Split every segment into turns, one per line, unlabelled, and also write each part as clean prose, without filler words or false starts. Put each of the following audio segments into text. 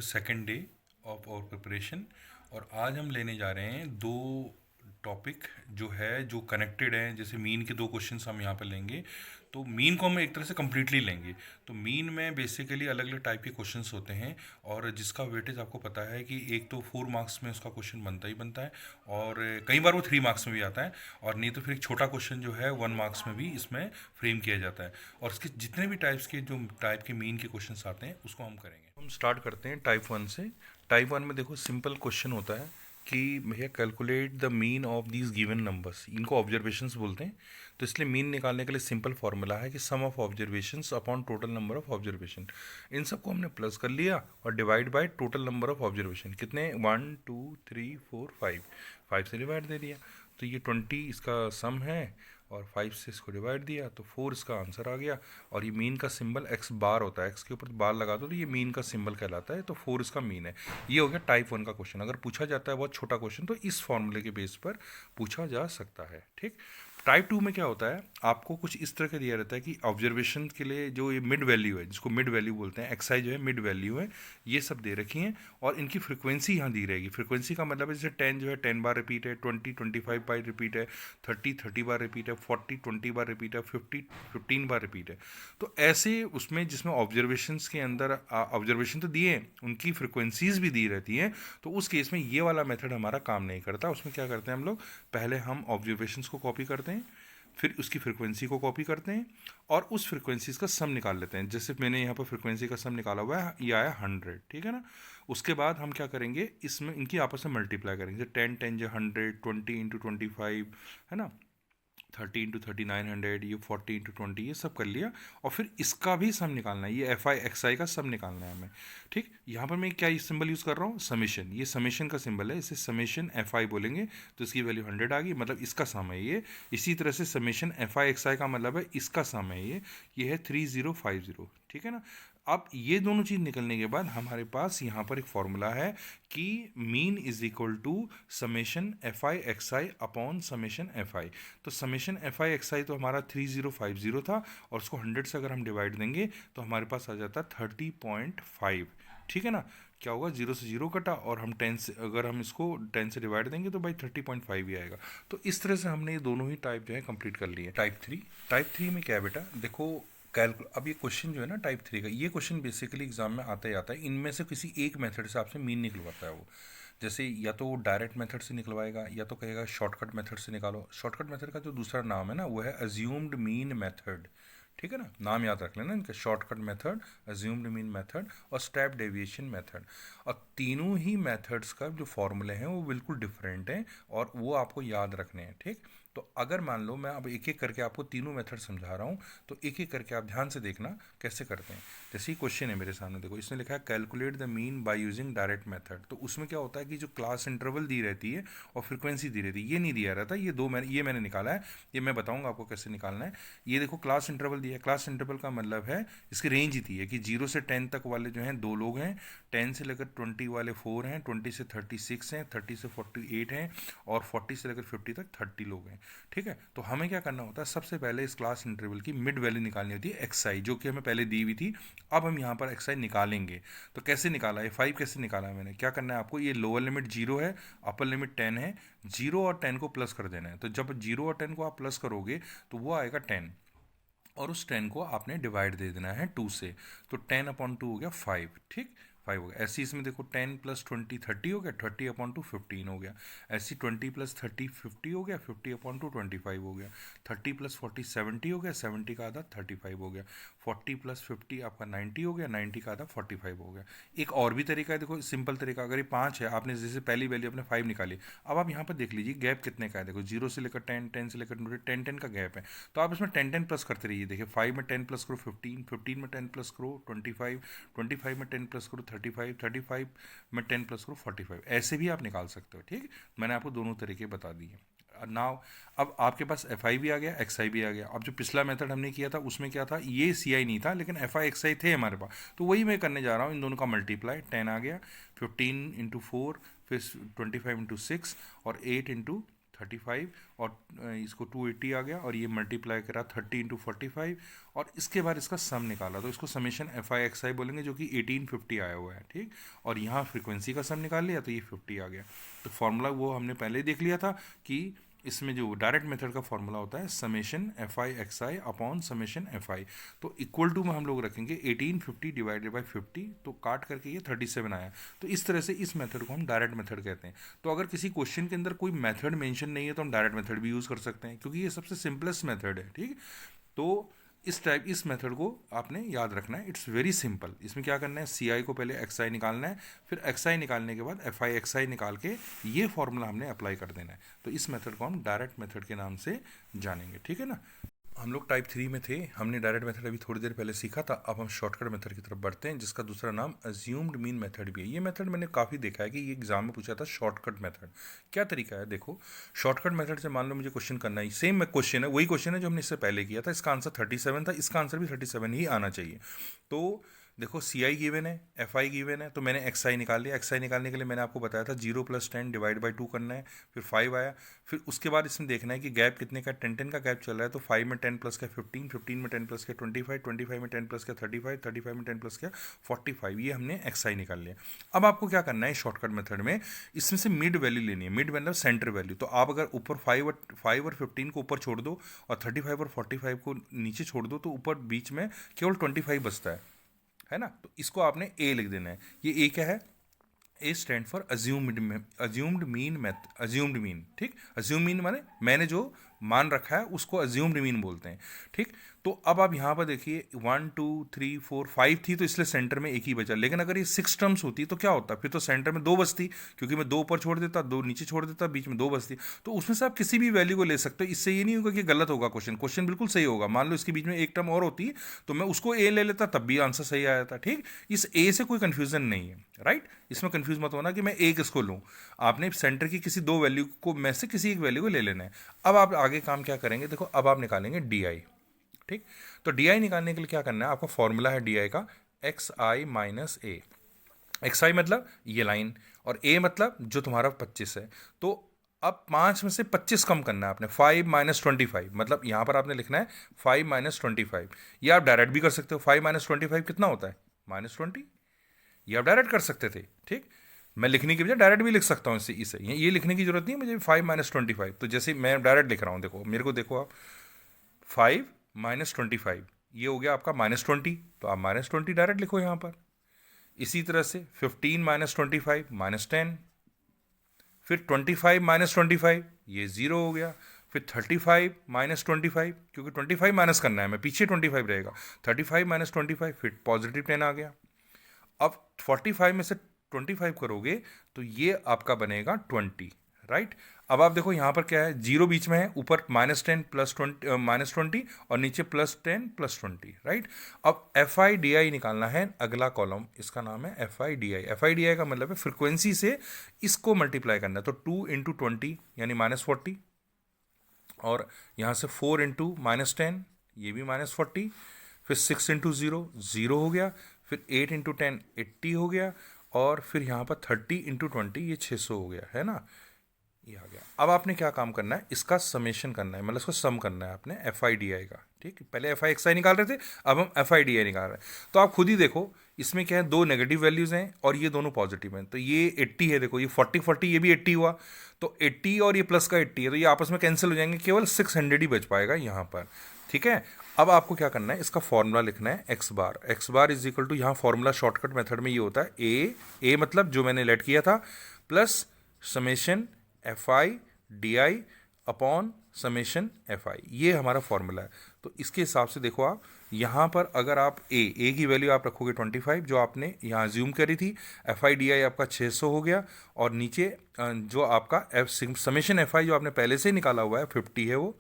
Second day of our preparation. और आज हम लेने जा रहे हैं दो टॉपिक जो कनेक्टेड हैं। जैसे मीन के दो क्वेश्चंस हम यहाँ पर लेंगे, तो मीन को हम एक तरह से कम्प्लीटली लेंगे। तो मीन में बेसिकली अलग अलग टाइप के क्वेश्चंस होते हैं, और जिसका वेटेज आपको पता है कि एक तो 4 मार्क्स में उसका क्वेश्चन बनता ही बनता है, और कई बार वो 3 मार्क्स में भी आता है, और नहीं तो फिर एक छोटा क्वेश्चन जो है 1 मार्क्स में भी इसमें फ्रेम किया जाता है। और इसके जितने भी टाइप के मीन के क्वेश्चंस आते हैं उसको हम करेंगे। हम स्टार्ट करते हैं टाइप वन से। टाइप वन में देखो सिंपल क्वेश्चन होता है कि भैया calculate the mean of these given numbers. इनको ऑब्जर्वेशंस बोलते हैं। तो इसलिए मीन निकालने के लिए सिंपल फॉर्मूला है कि sum of observations upon total number of observation. इन सबको हमने प्लस कर लिया और divide by total number of observation. कितने? 1 2 3 4 5। 5 से डिवाइड दे दिया, तो ये 20 इसका सम है, और 5 से इसको डिवाइड दिया तो 4 इसका आंसर आ गया। और ये मीन का सिंबल एक्स बार होता है, एक्स के ऊपर बार लगा दो तो ये मीन का सिंबल कहलाता है। तो 4 इसका मीन है। ये हो गया टाइप वन का क्वेश्चन। अगर पूछा जाता है बहुत छोटा क्वेश्चन तो इस फॉर्मूले के बेस पर पूछा जा सकता है। ठीक। टाइप टू में क्या होता है, आपको कुछ इस तरह का दिया रहता है कि ऑब्जर्वेशन के लिए जो ये मिड वैल्यू है, जिसको मिड वैल्यू बोलते हैं, एक्सआई जो है मिड वैल्यू है, ये सब दे रखी हैं, और इनकी फ्रिक्वेंसी यहाँ दी रहेगी। फ्रिक्वेंसी का मतलब है जैसे 10 जो है 10 बार रिपीट है, 20 25 बार रिपीट है, 30 बार रिपीट है, 40 बार रिपीट है, 15 बार रिपीट है। तो ऐसे उसमें जिसमें ऑब्जर्वेशंस के अंदर ऑब्जर्वेशन तो दिए हैं, उनकी फ्रिक्वेंसीज भी दी रहती हैं, तो उस केस में ये वाला मेथड हमारा काम नहीं करता। उसमें क्या करते हैं हम लोग, पहले हम ऑब्जर्वेशंस को कॉपी करते हैं, फिर उसकी फ्रिक्वेंसी को कॉपी करते हैं, और उस फ्रिक्वेंसीज का सम निकाल लेते हैं। जैसे मैंने यहाँ पर फ्रिक्वेंसी का सम निकाला हुआ है, ये आया 100। ठीक है ना। उसके बाद हम क्या करेंगे, इसमें इनकी आपस में मल्टीप्लाई करेंगे। जैसे 10 10 जो 100, 20 × 25 है ना, 30 × 3900, ये 40 × 20, ये सब कर लिया। और फिर इसका भी सम निकालना है, ये एफ आई एक्स आई का सम निकालना है हमें। ठीक। यहाँ पर मैं क्या सिंबल यूज़ कर रहा हूँ, समेशन। ये समेशन का सिंबल है, इसे समेशन एफ आई बोलेंगे, तो इसकी वैल्यू 100 आ गई, मतलब इसका सम है ये। इसी तरह से समेशन एफ आई एक्स आई का मतलब है इसका सम है ये है 3050। ठीक है ना। अब ये दोनों चीज़ निकलने के बाद हमारे पास यहाँ पर एक फॉर्मूला है कि mean is equal to summation F I X I upon summation F I. तो summation F I X I तो हमारा 3050 था, और उसको 100 से अगर हम डिवाइड देंगे तो हमारे पास आ जाता 30.5। ठीक है ना। क्या होगा, 0 से 0 कटा, और हम 10 से, अगर हम इसको 10 से डिवाइड देंगे तो भाई 30.5 ही आएगा। तो इस तरह से हमने ये दोनों ही टाइप जो है कंप्लीट कर लिए। टाइप थ्री में क्या है बेटा, देखो अब ये क्वेश्चन जो है ना टाइप थ्री का, ये क्वेश्चन बेसिकली एग्जाम में आता ही आता है। इनमें से किसी एक मेथड से आपसे मीन निकलवाता है वो। जैसे या तो वो डायरेक्ट मेथड से निकलवाएगा, या तो कहेगा शॉर्टकट मेथड से निकालो। शॉर्टकट मेथड का जो दूसरा नाम है ना, वो है अज्यूम्ड मीन मेथड। ठीक है ना, नाम याद रख लेना इनका, shortcut method, assumed mean method और स्टेप डेविएशन मेथड। और तीनों ही मेथड्स का जो फॉर्मूले हैं वो बिल्कुल डिफरेंट हैं, और वो आपको याद रखने हैं। ठीक। तो अगर मान लो मैं अब एक एक करके आपको तीनों मेथड समझा रहा हूँ, तो एक एक करके आप ध्यान से देखना कैसे करते हैं। जैसे ही क्वेश्चन है मेरे सामने, देखो इसने लिखा है calculate the mean by using direct method. तो उसमें क्या होता है कि जो क्लास इंटरवल दी रहती है और फ्रिक्वेंसी दी रहती है, ये नहीं दिया रहता। ये मैंने निकाला है, ये मैं बताऊंगा आपको कैसे निकालना है। ये देखो क्लास इंटरवल दिया है। क्लास इंटरवल का मतलब है, इसकी रेंज ही दी है कि 0 से 10 तक वाले जो हैं 2 लोग हैं, 10 से लेकर 20 वाले 4 हैं, 20 से 36 हैं, 30 से 48 हैं, और 40 से लेकर 50 तक 30 लोग हैं। ठीक है। तो हमें क्या करना होता है, सबसे पहले इस क्लास इंटरवल की मिड वैल्यू निकालनी होती है एक्स आई, जो कि हमें पहले दी हुई थी। अब हम यहाँ पर एक्स आई निकालेंगे। तो कैसे निकाला है, 5 कैसे निकाला है मैंने, क्या करना है आपको, ये लोअर लिमिट 0 है, अपर लिमिट 10 है, 0 और 10 को प्लस कर देना है। तो जब 0 और 10 को आप प्लस करोगे तो वो आएगा 10, और उस 10 को आपने डिवाइड दे देना है 2 से। तो 10/2 हो गया 5। ठीक। 5 हो गया। ऐसे इसमें देखो 10 + 20 30 हो गया, 30/2 15 हो गया। ऐसी 20 + 30 50 हो गया, 50/2 25 हो गया। 30 + 40 70 हो गया, 70 का आधा 35 हो गया। 40 + 50 आपका 90 हो गया, 90 का आधा 45 हो गया। एक और भी तरीका है, देखो सिंपल तरीका, अगर ये 5 है, आपने जैसे पहली वैल्यू अपने 5 निकाली, अब आप यहाँ पर देख लीजिए गैप कितने का है। देखो 0 से लेकर 10, 10 से लेकर 20, 10 10 का गैप है। तो आप इसमें 10 10 प्लस करते रहिए। देखिए 5 में 10 प्लस करो 15, 15 में 10 प्लस करो 25, 25 में 10 प्लस करो 35, 35 में 10 प्लस करो 45। ऐसे भी आप निकाल सकते हो। ठीक। मैंने आपको दोनों तरीके बता दिए। नाउ अब आपके पास एफ आई भी आ गया, एक्स आई भी आ गया। अब जो पिछला मेथड हमने किया था उसमें क्या था, ये सी आई नहीं था, लेकिन एफ आई एक्स आई थे हमारे पास। तो वही मैं करने जा रहा हूँ, इन दोनों का मल्टीप्लाई। 10 आ गया, 15 × 4, फिर 25 × 6, और 8 × 35 और इसको 280 आ गया और ये मल्टीप्लाई करा 30 इंटू 45 और इसके बाद इसका सम निकाला तो इसको समेशन एफ आई एक्स आई बोलेंगे जो कि 1850 आया हुआ है, ठीक। और यहाँ फ्रीक्वेंसी का सम निकाल लिया तो ये 50 आ गया। तो फॉर्मूला वो हमने पहले ही देख लिया था कि इसमें जो डायरेक्ट मेथड का फॉर्मूला होता है summation F I X I upon summation F I. तो इक्वल टू में हम लोग रखेंगे 1850 डिवाइडेड बाई 50, तो काट करके ये 37 आया। तो इस तरह से इस मेथड को हम डायरेक्ट मेथड कहते हैं। तो अगर किसी क्वेश्चन के अंदर कोई मेथड मेंशन नहीं है तो हम डायरेक्ट मेथड भी यूज़ कर सकते हैं क्योंकि ये सबसे सिंपलेस्ट मेथड है, ठीक। तो इस मेथड को आपने याद रखना है, इट्स वेरी सिंपल। इसमें क्या करना है, सी आई को पहले एक्स आई निकालना है, फिर एक्स आई निकालने के बाद एफ आई एक्स आई निकाल के ये फॉर्मूला हमने अप्लाई कर देना है। तो इस मेथड को हम डायरेक्ट मेथड के नाम से जानेंगे, ठीक है ना। हम लोग टाइप 3 में थे, हमने डायरेक्ट मेथड अभी थोड़ी देर पहले सीखा था। अब हम शॉर्टकट मेथड की तरफ बढ़ते हैं जिसका दूसरा नाम अज्यूम्ड मीन मेथड भी है। ये मेथड मैंने काफ़ी देखा है कि ये एग्जाम में पूछा था शॉर्टकट मेथड। क्या तरीका है, देखो शॉर्टकट मेथड से मान लो मुझे क्वेश्चन करना है, सेम क्वेश्चन है, वही क्वेश्चन है जो हमने इससे पहले किया था। इसका आंसर 37 था, इसका आंसर भी 37 ही आना चाहिए। तो देखो सी आई गिवन है, एफ आई गिवन है, तो मैंने एक्स आई निकाल लिया। एक्स आई निकालने के लिए मैंने आपको बताया था 0 + 10 डिवाइड बाई 2 करना है, फिर 5 आया। फिर उसके बाद इसमें देखना है कि गैप कितने का, 10 का गैप चल रहा है। तो 5 में 10 प्लस का 15, 15 में 10 प्लस का 25, 25 में 10 प्लस का 35, 35 में 10 प्लस का 45। ये हमने एक्स आई निकाल लिया। अब आपको क्या करना है शॉर्टकट मेथड में, इसमें से मिड वैल्यू लेनी है, मिड मतलब सेंटर वैल्यू। तो आप अगर ऊपर 5 और 15 को ऊपर छोड़ दो और 35 और 45 को नीचे छोड़ दो तो ऊपर बीच में केवल 25 बचता है ना। तो इसको आपने ए लिख देना है। ये ए क्या है, ए स्टैंड फॉर अज्यूम्ड मीन, ठीक। अज्यूम मीन माने मैंने जो मान रखा है उसको अज्यूम्ड मीन बोलते हैं, ठीक। तो अब आप यहाँ पर देखिए 1 2 3 4 5 थी तो इसलिए सेंटर में एक ही बचा। लेकिन अगर ये 6 टर्म्स होती तो क्या होता, फिर तो सेंटर में 2 बचती, क्योंकि मैं 2 ऊपर छोड़ देता, 2 नीचे छोड़ देता, बीच में 2 बचती। तो उसमें से आप किसी भी वैल्यू को ले सकते हो। इससे ये नहीं होगा कि गलत होगा क्वेश्चन बिल्कुल सही होगा। मान लो इसके बीच में एक टर्म और होती तो मैं उसको ए ले लेता, तब भी आंसर सही आया था, ठीक। इस ए से कोई कंफ्यूजन नहीं है, राइट। इसमें कंफ्यूज मत होना कि मैं ए किसको लूँ। आपने सेंटर की किसी 2 वैल्यू को में से किसी एक वैल्यू को ले लेना है। अब आप आगे काम क्या करेंगे, देखो अब आप निकालेंगे डी आई, ठीक। तो डी आई निकालने के लिए क्या करना है, आपका फॉर्मूला है डी आई का एक्स आई माइनस ए। एक्स आई मतलब ये लाइन और ए मतलब जो तुम्हारा 25 है। तो अब 5 में से 25 कम करना है आपने, 5 - 25, मतलब यहाँ पर आपने लिखना है 5 - 25। ये आप डायरेक्ट भी कर सकते हो, 5 - 25 कितना होता है -20। ये आप डायरेक्ट कर सकते थे, ठीक। मैं लिखने की बजाय डायरेक्ट भी लिख सकता हूँ इसे ये लिखने की जरूरत नहीं है मुझे 5 - 25। तो जैसे मैं डायरेक्ट लिख रहा हूँ, देखो मेरे को देखो आप 5 - 25 ये हो गया आपका -20, तो आप -20 डायरेक्ट लिखो यहाँ पर। इसी तरह से 15 - 25 -10, फिर 25 - 25 ये 0 हो गया। फिर 35 - 25, क्योंकि 25 माइनस करना है, मैं पीछे 25 रहेगा, 35 - 25 फिर पॉजिटिव 10 आ गया। अब 45 में से 25 करोगे तो ये आपका बनेगा 20, राइट। अब आप देखो यहाँ पर क्या है, 0 बीच में है, ऊपर -10 + 20 और नीचे +10 + 20, राइट। अब एफ आई डी आई निकालना है, अगला कॉलम इसका नाम है F I D I. F I D I का मतलब है फ्रिक्वेंसी से इसको मल्टीप्लाई करना है। तो 2 × 20 यानी -40, और यहाँ से 4 × -10 ये भी -40, फिर 6 × 0 0 हो गया, फिर 8 × 10 80 हो गया, और फिर यहाँ पर 30 × 20 ये 600 हो गया, है ना, ये आ गया। अब आपने क्या काम करना है, इसका समेशन करना है, मतलब इसको सम करना है आपने एफ आई डी आई का, ठीक। पहले एफ आई एक्स आई निकाल रहे थे, अब हम एफ आई डी आई निकाल रहे हैं। तो आप खुद ही देखो इसमें क्या है, 2 नेगेटिव वैल्यूज हैं और ये दोनों पॉजिटिव हैं। तो ये 80 है, देखो ये 40 40 ये भी 80 हुआ, तो 80 और ये प्लस का 80 है, तो ये आपस में कैंसिल हो जाएंगे, केवल 600 ही बच पाएगा यहाँ पर, ठीक है। अब आपको क्या करना है, इसका फॉर्मूला लिखना है x bar is equal to, यहाँ फॉर्मूला शॉर्टकट मेथड में ये होता है ए मतलब जो मैंने लेट किया था, plus summation F I D I upon summation F आई, ये हमारा फॉर्मूला है। तो इसके हिसाब से देखो आप यहाँ पर अगर आप ए की वैल्यू आप रखोगे 25 जो आपने यहाँ ज्यूम करी थी, एफ आई डी आई आपका 600 हो गया, और नीचे जो आपका समेशन एफ आई जो आपने पहले से निकाला हुआ है 50 है वो,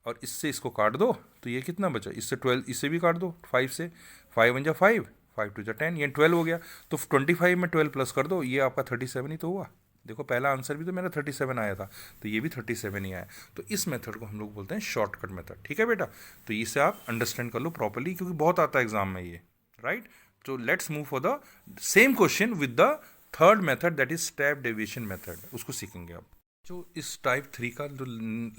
और इससे इसको काट दो तो ये कितना बचा, इससे 12, इससे भी काट दो 5 से, 5 × 5 5 × 10 ये 12 हो गया। तो 25 में 12 प्लस कर दो, ये आपका 37 ही तो हुआ। देखो पहला आंसर भी तो मेरा 37 आया था, तो ये भी 37 ही आया। तो इस मेथड को हम लोग बोलते हैं शॉर्टकट मेथड, ठीक है बेटा। तो इसे आप अंडरस्टैंड कर लो प्रॉपर्ली, क्योंकि बहुत आता है एग्जाम में ये, राइट। तो let's move for the same question with the third method, that is step deviation method, उसको सीखेंगे अब। बच्चों इस टाइप 3 का जो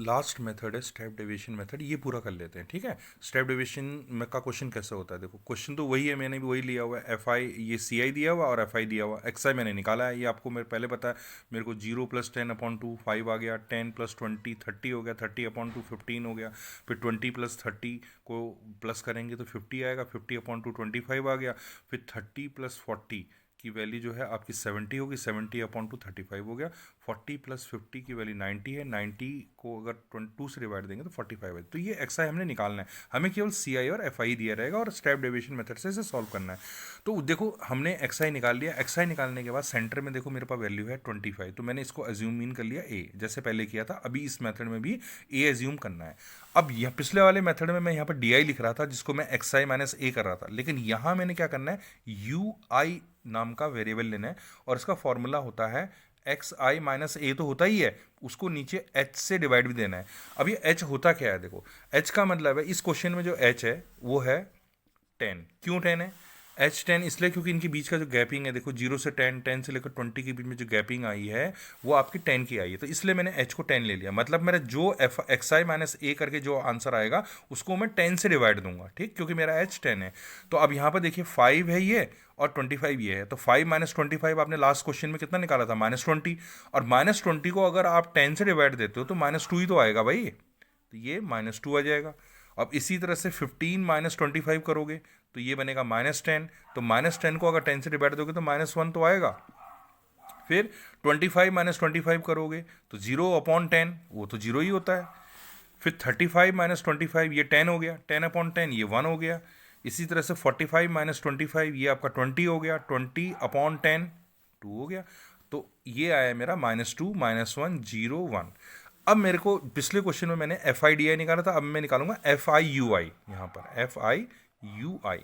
लास्ट मेथड है स्टेप डेविएशन मेथड, ये पूरा कर लेते हैं, ठीक है। स्टेप डेविएशन में का क्वेश्चन कैसे होता है, देखो क्वेश्चन तो वही है, मैंने भी वही लिया हुआ है, एफ आई ये सी आई दिया हुआ और एफ आई दिया हुआ, एक्स आई मैंने निकाला है, ये आपको मेरे पहले पता है। मेरे को 0 + 10/2 5 आ गया, 10 + 20 30 हो गया, 30/2 15 हो गया, फिर 20 + 30 को प्लस करेंगे तो 50 आएगा, 50/2 25 आ गया, फिर 30 + 40 की वैल्यू जो है आपकी 70 होगी, 70/2 35 हो गया, 40 + 50 की वैल्यू 90 है, 90 को अगर 22 से डिवाइड देंगे तो 45 है। तो ये एक्स आई हमने निकालना है, हमें केवल सी आई और एफ आई दिया रहेगा और स्टेप डेविएशन मेथड से इसे सॉल्व करना है। तो देखो हमने एक्स आई निकाल लिया, एक्स आई निकालने के बाद सेंटर में देखो मेरे पास वैल्यू है 25, तो मैंने इसको एज्यूम मीन कर लिया ए, जैसे पहले किया था। अभी इस मेथड में भी ए एज्यूम करना है। अब यह पिछले वाले मेथड में मैं यहाँ पर डी आई लिख रहा था जिसको मैं एक्स आई माइनस ए कर रहा था, लेकिन यहाँ मैंने क्या करना है, यू आई नाम का वेरिएबल लेना है और इसका फॉर्मूला होता है एक्स आई माइनस ए, तो होता ही है, उसको नीचे एच से डिवाइड भी देना है। अब ये एच होता क्या है, देखो एच का मतलब है, इस क्वेश्चन में जो एच है वो है 10। क्यों 10 है एच 10? इसलिए क्योंकि इनके बीच का जो गैपिंग है, देखो 0 से 10, 10 से लेकर 20 के बीच में जो गैपिंग आई है वो आपकी 10 की आई है, तो इसलिए मैंने एच को 10 ले लिया। मतलब मेरा जो एफ एक्स आई माइनस ए करके जो आंसर आएगा उसको मैं 10 से डिवाइड दूंगा, ठीक, क्योंकि मेरा एच 10 है। तो अब यहाँ पर देखिए 5 है ये और 25 ये है, तो 5 - 25 आपने लास्ट क्वेश्चन में कितना निकाला था, -20, और -20 को अगर आप 10 से डिवाइड देते हो तो -2 ही तो आएगा भाई, तो ये -2 आ जाएगा। अब इसी तरह से 15 - 25 करोगे तो ये बनेगा -10, तो -10 को अगर 10 से डिवाइड दोगे तो -1 तो आएगा। फिर 25 - 25 करोगे तो 0/10, वो तो 0 ही होता है। फिर 35 - 25 ये 10 हो गया, 10/10 ये 1 हो गया। इसी तरह से 45 - 25 ये आपका 20 हो गया, 20/10 2 हो गया। तो ये आया मेरा -2 -1 0 1। अब मेरे को पिछले क्वेश्चन में मैंने एफ आई डी आई निकाला था, अब मैं निकालूंगा एफ आई यू आई, यहाँ पर एफ आई यू आई।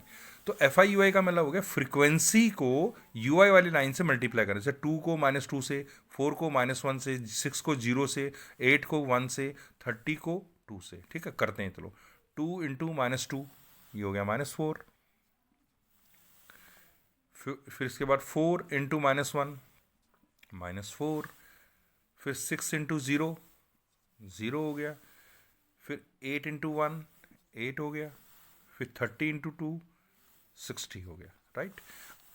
तो एफ आई यू आई का मतलब हो गया फ्रीक्वेंसी को यू आई वाली लाइन से मल्टीप्लाई करें, जैसे 2 को -2 से, 4 को -1 से, 6 को 0 से, 8 को 1 से, 30 को 2 से, ठीक है, करते हैं चलो। 2 × -2 ये हो गया -4, फिर इसके बाद 4 × -1 -4, फिर 6 × 0 0 हो गया, फिर 8 × 1 8 हो गया, फिर 30 × 2 60 हो गया, राइट।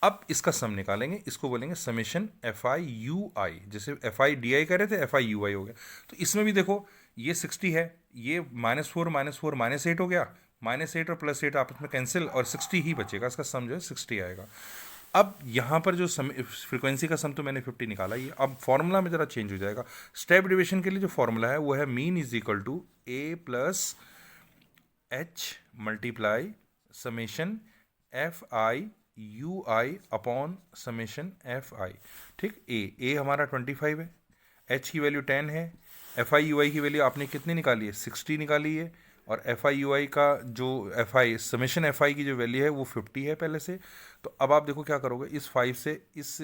अब इसका सम निकालेंगे, इसको बोलेंगे समेशन एफ आई यू आई, जैसे एफ आई डी आई कर रहे थे एफ आई यू आई हो गया। तो इसमें भी देखो ये 60 है, ये -4 -4 -8 हो गया, -8 और +8 आपस में कैंसिल और 60 ही बचेगा, इसका सम जो है 60 आएगा। अब यहाँ पर जो फ्रीक्वेंसी का सम तो मैंने 50 निकाला ही, अब फॉर्मूला में ज़रा चेंज हो जाएगा। स्टेप डेविएशन के लिए जो फॉर्मूला है वो है mean = a + h × summation F I you I upon summation F आई, ठीक। ए हमारा 25 है, एच की वैल्यू 10 है, एफ आई यू आई की वैल्यू आपने कितनी निकाली है, 60 निकाली है, और एफ आई यू आई का जो एफ आई समेशन एफ आई की जो वैल्यू है वो 50 है पहले से। तो अब आप देखो क्या करोगे, इस 5 से इस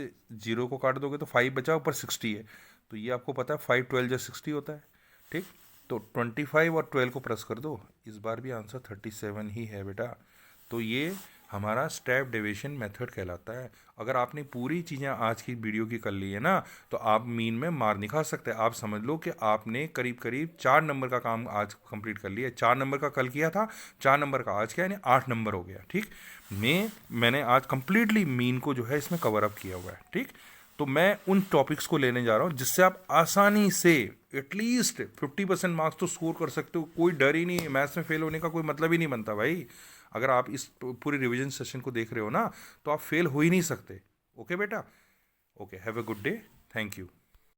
0 को काट दोगे तो 5 बचा, ऊपर 60 है, तो ये आपको पता है 5 12 = 60 होता है, ठीक। तो 25 और 12 को प्लस कर दो, इस बार भी आंसर 37 ही है बेटा। तो ये हमारा स्टेप डेविएशन मेथड कहलाता है। अगर आपने पूरी चीज़ें आज की वीडियो की कर ली है ना, तो आप मीन में मार नहीं खा सकते। आप समझ लो कि आपने करीब करीब 4 नंबर का काम आज कंप्लीट कर लिया है। 4 नंबर का कल किया था, 4 नंबर का आज किया, यानी 8 नंबर हो गया, ठीक। मैंने आज कंप्लीटली मीन को जो है इसमें कवर अप किया हुआ है, ठीक। तो मैं उन टॉपिक्स को लेने जा रहा हूँ जिससे आप आसानी से एटलीस्ट 50% मार्क्स तो स्कोर कर सकते हो। कोई डर ही नहीं, मैथ्स में फेल होने का कोई मतलब ही नहीं बनता भाई। अगर आप इस पूरी रिवीजन सेशन को देख रहे हो ना, तो आप फेल हो ही नहीं सकते। ओके बेटा, okay, have a good day, thank you.